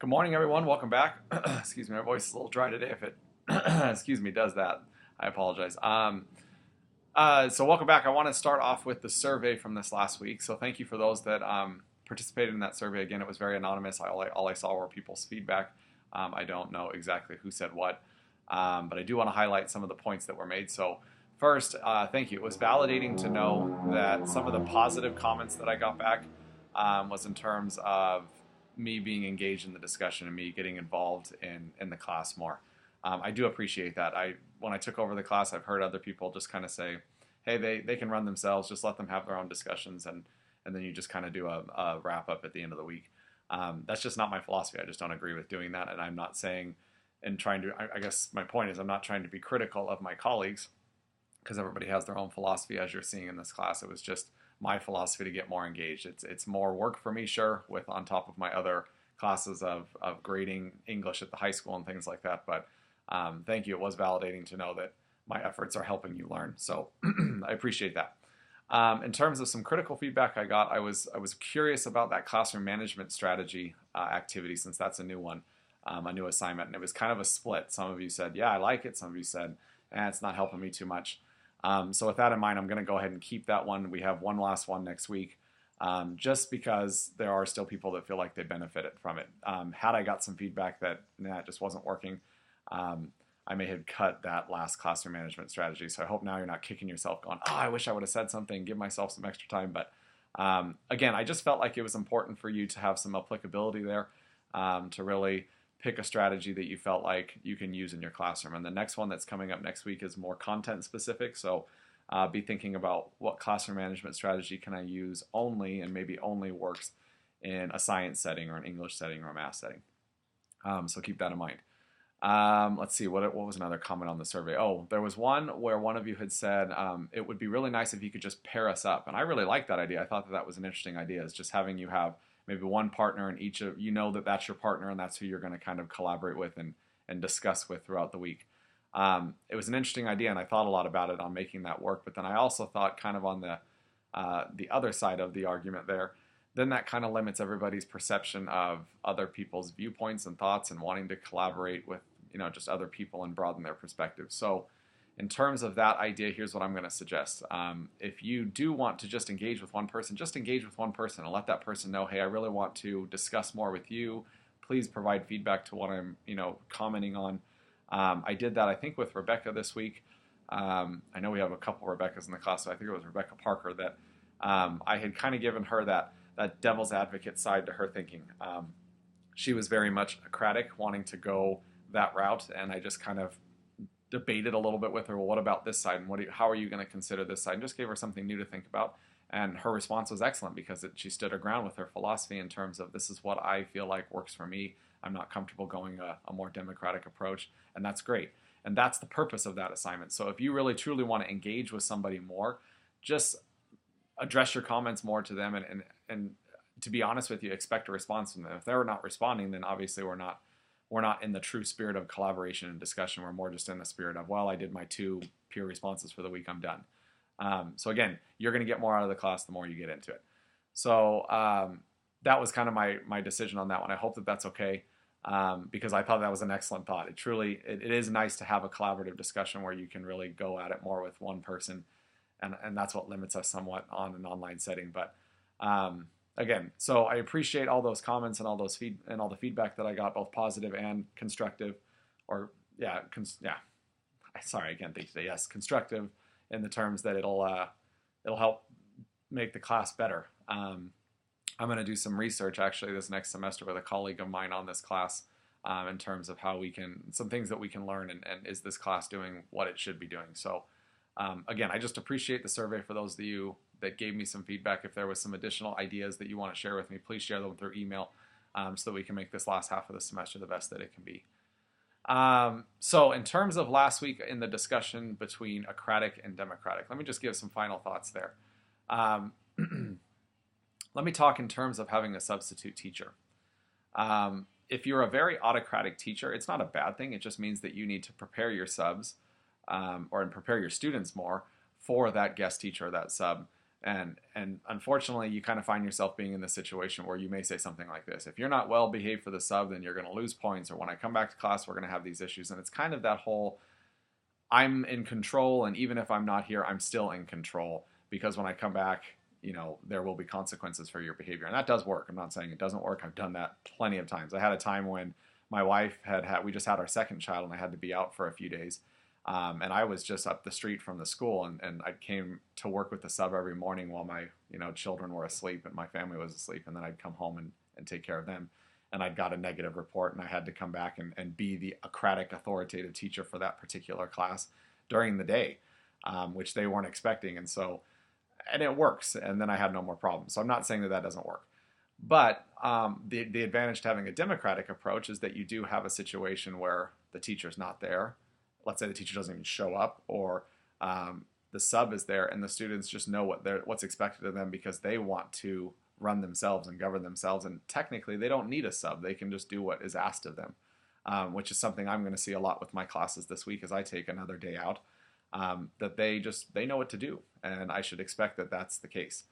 Good morning, everyone. Welcome back. Excuse me, my voice is a little dry today. If it, excuse me, does that, I apologize. So welcome back. I want to start off with the survey from this last week. So thank you for those that participated in that survey. Again, it was very anonymous. All I saw were people's feedback. I don't know exactly who said what, but I do want to highlight some of the points that were made. So first, thank you. It was validating to know that some of the positive comments that I got back was in terms of me being engaged in the discussion and me getting involved in the class more. I do appreciate that. When I took over the class, I've heard other people just kind of say, hey, they can run themselves, just let them have their own discussions, and then you just kind of do a wrap up at the end of the week. That's just not my philosophy. I just don't agree with doing that, and I'm not saying and trying to, I guess my point is I'm not trying to be critical of my colleagues because everybody has their own philosophy as you're seeing in this class. It was just my philosophy to get more engaged. It's more work for me, sure, with on top of my other classes of grading English at the high school and things like that. But thank you. It was validating to know that my efforts are helping you learn. So I appreciate that. In terms of some critical feedback I got, I was curious about that classroom management strategy activity, since that's a new one, a new assignment, and it was kind of a split. Some of you said, yeah, I like it. Some of you said, it's not helping me too much. So with that in mind, I'm going to go ahead and keep that one. We have one last one next week, just because there are still people that feel like they benefited from it. Had I got some feedback that it just wasn't working, I may have cut that last classroom management strategy. So I hope now you're not kicking yourself going, oh, I wish I would have said something, give myself some extra time. But again, I just felt like it was important for you to have some applicability there, to really pick a strategy that you felt like you can use in your classroom. And the next one that's coming up next week is more content specific. So be thinking about what classroom management strategy can I use only, and maybe only works in a science setting or an English setting or a math setting. So keep that in mind. Let's see, what was another comment on the survey? Oh, there was one where one of you had said it would be really nice if you could just pair us up. And I really liked that idea. I thought that was an interesting idea, is just having you have maybe one partner, and each of you know that that's your partner and that's who you're going to kind of collaborate with and discuss with throughout the week. It was an interesting idea, and I thought a lot about it on making that work. But then I also thought, kind of on the other side of the argument there, then that kind of limits everybody's perception of other people's viewpoints and thoughts, and wanting to collaborate with just other people and broaden their perspective. So in terms of that idea, here's what I'm going to suggest. If you do want to just engage with one person, just engage with one person and let that person know, hey, I really want to discuss more with you. Please provide feedback to what I'm commenting on. I did that, I think, with Rebecca this week. I know we have a couple Rebeccas in the class, so I think it was Rebecca Parker that I had kind of given her that devil's advocate side to her thinking. She was very much Socratic, wanting to go that route, and I just kind of debated a little bit with her. Well, what about this side, and how are you going to consider this side? And just gave her something new to think about, and her response was excellent, because she stood her ground with her philosophy in terms of, this is what I feel like works for me. I'm not comfortable going a more democratic approach, and that's great. And that's the purpose of that assignment. So if you really truly want to engage with somebody more, just address your comments more to them, and to be honest with you, expect a response from them. If they're not responding, then obviously we're not in the true spirit of collaboration and discussion. We're more just in the spirit of, well, I did my 2 peer responses for the week, I'm done. So again, you're going to get more out of the class the more you get into it. So that was kind of my decision on that one. I hope that that's okay, because I thought that was an excellent thought. It is nice to have a collaborative discussion where you can really go at it more with one person, and that's what limits us somewhat on an online setting. But again, so I appreciate all those comments and all those all the feedback that I got, both positive and constructive, or sorry, I can't think today. Yes, constructive, in the terms that it'll help make the class better. I'm going to do some research actually this next semester with a colleague of mine on this class, in terms of some things that we can learn, and is this class doing what it should be doing. So again, I just appreciate the survey. For those of you that gave me some feedback, if there was some additional ideas that you want to share with me, please share them through email, so that we can make this last half of the semester the best that it can be. So in terms of last week in the discussion between Socratic and democratic, let me just give some final thoughts there. Let me talk in terms of having a substitute teacher. If you're a very autocratic teacher, it's not a bad thing. It just means that you need to prepare your subs, or prepare your students more for that guest teacher or that sub, And unfortunately, you kind of find yourself being in this situation where you may say something like this: if you're not well behaved for the sub, then you're going to lose points, or when I come back to class, we're going to have these issues. And it's kind of that whole, I'm in control, and even if I'm not here, I'm still in control, because when I come back, there will be consequences for your behavior. And that does work. I'm not saying it doesn't work. I've done that plenty of times. I had a time when my wife we just had our second child, and I had to be out for a few days. And I was just up the street from the school, and I came to work with the sub every morning while my children were asleep and my family was asleep, and then I'd come home and take care of them. And I'd got a negative report, and I had to come back and be the Socratic authoritative teacher for that particular class during the day, which they weren't expecting. And it works, and then I had no more problems. So I'm not saying that doesn't work. But the advantage to having a democratic approach is that you do have a situation where the teacher's not there. Let's say the teacher doesn't even show up, or the sub is there, and the students just know what's expected of them because they want to run themselves and govern themselves. And technically, they don't need a sub. They can just do what is asked of them, which is something I'm going to see a lot with my classes this week as I take another day out, that they know what to do, and I should expect that that's the case.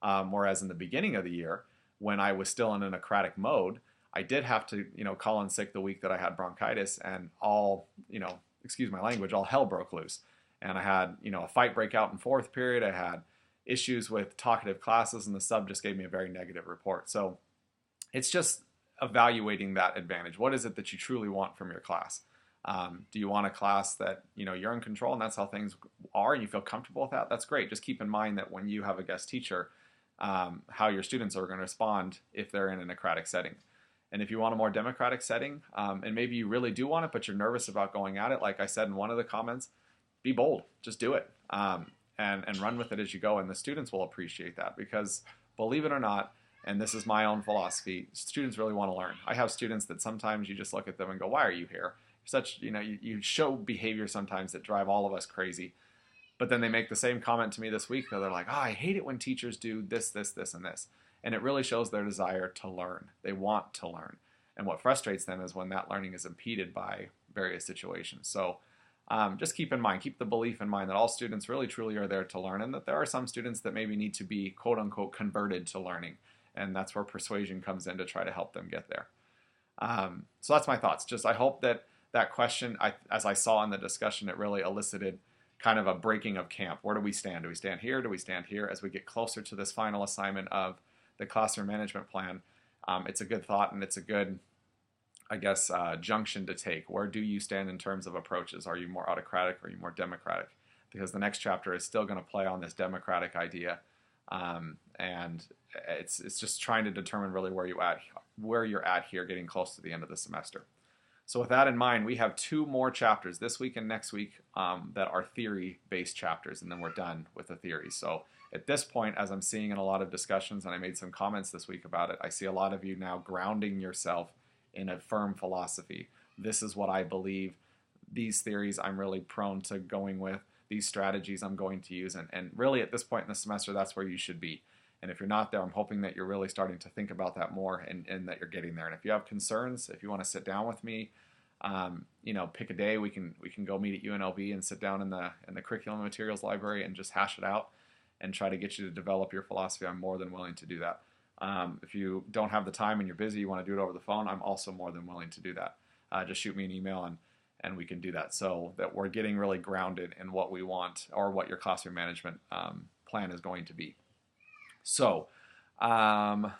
Whereas in the beginning of the year, when I was still in an Socratic mode, I did have to, call in sick the week that I had bronchitis, and excuse my language, all hell broke loose. And I had, a fight break out in fourth period. I had issues with talkative classes, and the sub just gave me a very negative report. So it's just evaluating that advantage. What is it that you truly want from your class? Do you want a class that, you're in control and that's how things are and you feel comfortable with that? That's great. Just keep in mind that when you have a guest teacher, how your students are going to respond if they're in an Socratic setting. And if you want a more democratic setting, and maybe you really do want it, but you're nervous about going at it, like I said in one of the comments, be bold. Just do it, and run with it as you go. And the students will appreciate that, because believe it or not, and this is my own philosophy, students really want to learn. I have students that sometimes you just look at them and go, why are you here? You show behavior sometimes that drive all of us crazy. But then they make the same comment to me this week. They're like, oh, I hate it when teachers do this, this, this, and this. And it really shows their desire to learn. They want to learn. And what frustrates them is when that learning is impeded by various situations. So just keep the belief in mind that all students really truly are there to learn, and that there are some students that maybe need to be quote unquote converted to learning. And that's where persuasion comes in to try to help them get there. So that's my thoughts. I hope that question, as I saw in the discussion, it really elicited kind of a breaking of camp. Where do we stand? Do we stand here? Do we stand here? As we get closer to this final assignment of the classroom management plan, it's a good thought, and it's a good, junction to take. Where do you stand in terms of approaches? Are you more autocratic or are you more democratic? Because the next chapter is still going to play on this democratic idea, and it's just trying to determine really where you're at here, getting close to the end of the semester. So with that in mind, we have 2 more chapters this week and next week that are theory-based chapters, and then we're done with the theory. So at this point, as I'm seeing in a lot of discussions, and I made some comments this week about it, I see a lot of you now grounding yourself in a firm philosophy. This is what I believe. These theories I'm really prone to going with. These strategies I'm going to use. And really at this point in the semester, that's where you should be. And if you're not there, I'm hoping that you're really starting to think about that more, and that you're getting there. And if you have concerns, if you want to sit down with me, pick a day. We can go meet at UNLV and sit down in the curriculum materials library and just hash it out and try to get you to develop your philosophy. I'm more than willing to do that. If you don't have the time and you're busy, you want to do it over the phone, I'm also more than willing to do that. Just shoot me an email and we can do that, so that we're getting really grounded in what we want, or what your classroom management plan is going to be. So, the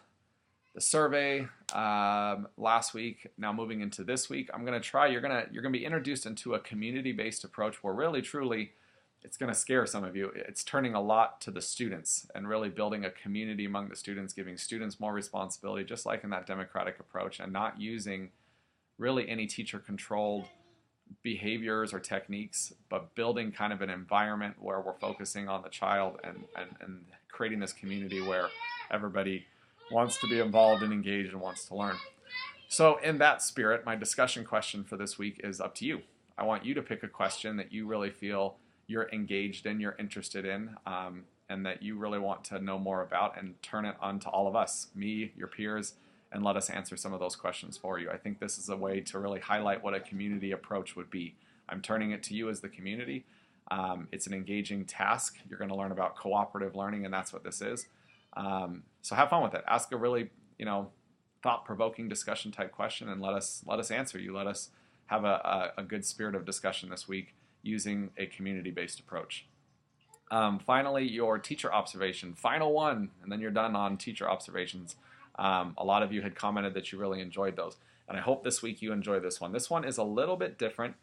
survey last week, now moving into this week, I'm going to try, you're going to be introduced into a community-based approach where really, truly, it's going to scare some of you. It's turning a lot to the students and really building a community among the students, giving students more responsibility, just like in that democratic approach, and not using really any teacher-controlled behaviors or techniques, but building kind of an environment where we're focusing on the child and creating this community where everybody wants to be involved and engaged and wants to learn. So in that spirit, my discussion question for this week is up to you. I want you to pick a question that you really feel you're engaged in, you're interested in, and that you really want to know more about, and turn it on to all of us, me, your peers, and let us answer some of those questions for you. I think this is a way to really highlight what a community approach would be. I'm turning it to you as the community, It's an engaging task. You're going to learn about cooperative learning, and that's what this is. So have fun with it. Ask a really, thought-provoking discussion type question, and let us answer you. Let us have a good spirit of discussion this week using a community-based approach. Finally, your teacher observation. Final one, and then you're done on teacher observations. A lot of you had commented that you really enjoyed those, and I hope this week you enjoy this one. This one is a little bit different.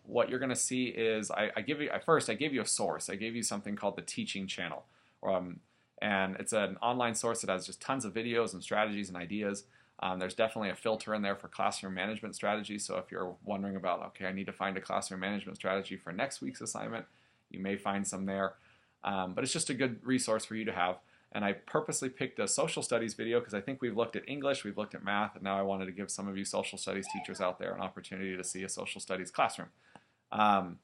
What you're going to see is I gave you a source. I gave you something called the Teaching Channel, and it's an online source that has just tons of videos and strategies and ideas. There's definitely a filter in there for classroom management strategies. So if you're wondering about, okay, I need to find a classroom management strategy for next week's assignment, you may find some there. But it's just a good resource for you to have. And I purposely picked a social studies video because I think we've looked at English, we've looked at math, and now I wanted to give some of you social studies teachers out there an opportunity to see a social studies classroom. The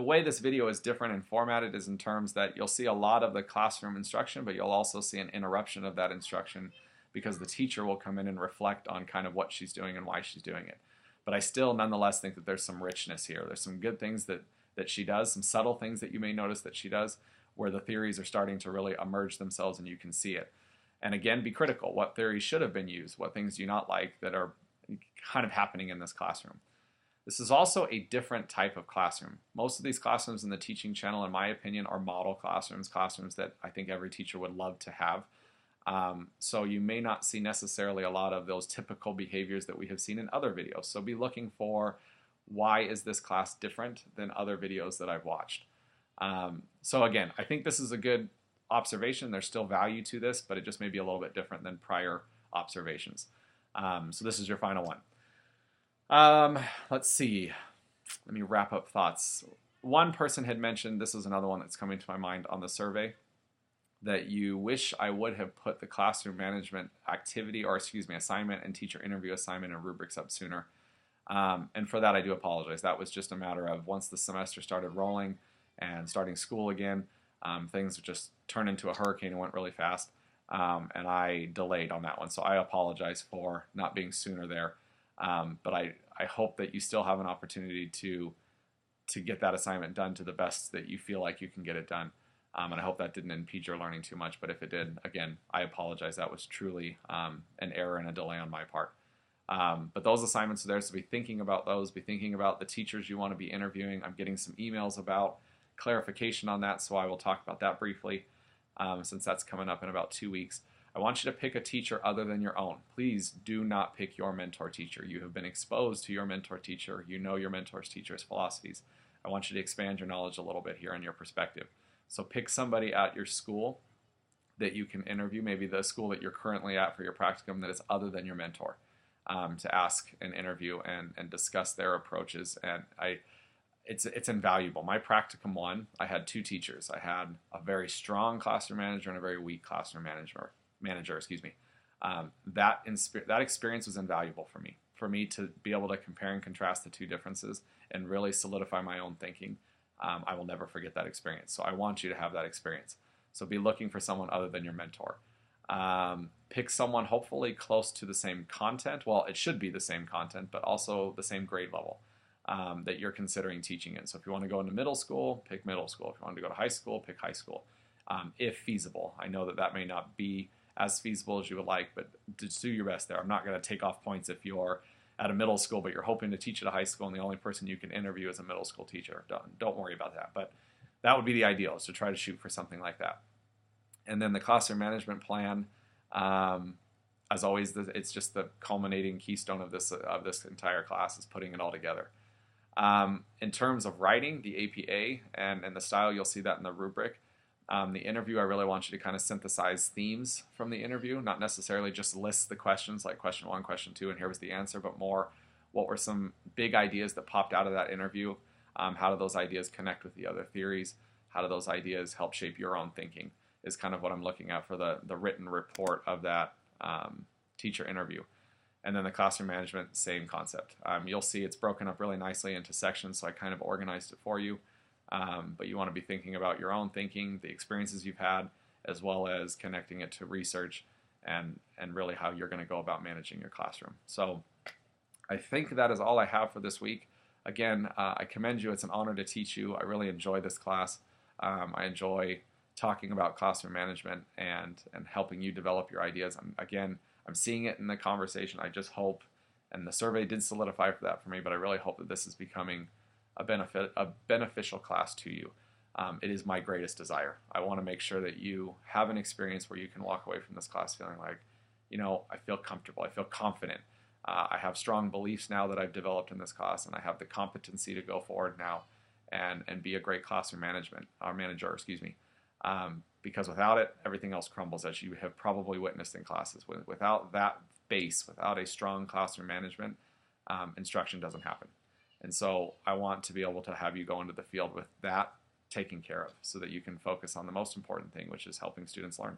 way this video is different and formatted is in terms that you'll see a lot of the classroom instruction, but you'll also see an interruption of that instruction because the teacher will come in and reflect on kind of what she's doing and why she's doing it. But I still nonetheless think that there's some richness here. There's some good things that she does, some subtle things that you may notice that she does, where the theories are starting to really emerge themselves and you can see it. And again, be critical. What theories should have been used? What things do you not like that are kind of happening in this classroom? This is also a different type of classroom. Most of these classrooms in the Teaching Channel, in my opinion, are model classrooms that I think every teacher would love to have. So you may not see necessarily a lot of those typical behaviors that we have seen in other videos. So be looking for, why is this class different than other videos that I've watched? So again, I think this is a good observation. There's still value to this, but it just may be a little bit different than prior observations. So this is your final one. Let's see. Let me wrap up thoughts. One person had mentioned, this is another one that's coming to my mind on the survey, that you wish I would have put the classroom management activity, or assignment and teacher interview assignment and rubrics up sooner. And for that, I do apologize. That was just a matter of once the semester started rolling and starting school again, things just turned into a hurricane and went really fast. And I delayed on that one. So I apologize for not being sooner there. But I hope that you still have an opportunity to get that assignment done to the best that you feel like you can get it done. And I hope that didn't impede your learning too much. But if it did, again, I apologize. That was truly an error and a delay on my part. But those assignments are there, so be thinking about those. Be thinking about the teachers you want to be interviewing. I'm getting some emails about clarification on that, so I will talk about that briefly since that's coming up in about 2 weeks. I want you to pick a teacher other than your own. Please do not pick your mentor teacher. You have been exposed to your mentor teacher. You know your mentor's teacher's philosophies. I want you to expand your knowledge a little bit here and your perspective. So pick somebody at your school that you can interview, maybe the school that you're currently at for your practicum that is other than your mentor, to ask and interview and discuss their approaches. And it's invaluable. My practicum one, I had two teachers. I had a very strong classroom manager and a very weak classroom manager. That experience was invaluable for me to be able to compare and contrast the two differences and really solidify my own thinking. I will never forget that experience. So I want you to have that experience. So be looking for someone other than your mentor. Pick someone hopefully close to the same content. Well, it should be the same content, but also the same grade level that you're considering teaching in. So if you want to go into middle school, pick middle school. If you want to go to high school, pick high school, if feasible. I know that may not be as feasible as you would like, but just do your best there. I'm not going to take off points if you're at a middle school, but you're hoping to teach at a high school and the only person you can interview is a middle school teacher. Don't worry about that. But that would be the ideal, is to try to shoot for something like that. And then the classroom management plan, as always, it's just the culminating keystone of this entire class, is putting it all together. In terms of writing, the APA and the style, you'll see that in the rubric. The interview, I really want you to kind of synthesize themes from the interview, not necessarily just list the questions like question 1, question 2, and here was the answer, but more what were some big ideas that popped out of that interview. How do those ideas connect with the other theories? How do those ideas help shape your own thinking is kind of what I'm looking at for the written report of that teacher interview. And then the classroom management, same concept. You'll see it's broken up really nicely into sections, so I kind of organized it for you. But you want to be thinking about your own thinking, the experiences you've had, as well as connecting it to research and really how you're going to go about managing your classroom. So I think that is all I have for this week. again, I commend you. It's an honor to teach you. I really enjoy this class. I enjoy talking about classroom management and helping you develop your ideas. I'm seeing it in the conversation. I just hope, and the survey did solidify for that for me, but I really hope that this is becoming a beneficial class to you. It is my greatest desire. I want to make sure that you have an experience where you can walk away from this class feeling like, I feel comfortable, I feel confident. I have strong beliefs now that I've developed in this class, and I have the competency to go forward now and be a great classroom manager, excuse me. Because without it, everything else crumbles, as you have probably witnessed in classes. Without that base, without a strong classroom management, instruction doesn't happen. And so I want to be able to have you go into the field with that taken care of so that you can focus on the most important thing, which is helping students learn.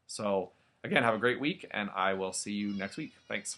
So again, have a great week, and I will see you next week. Thanks.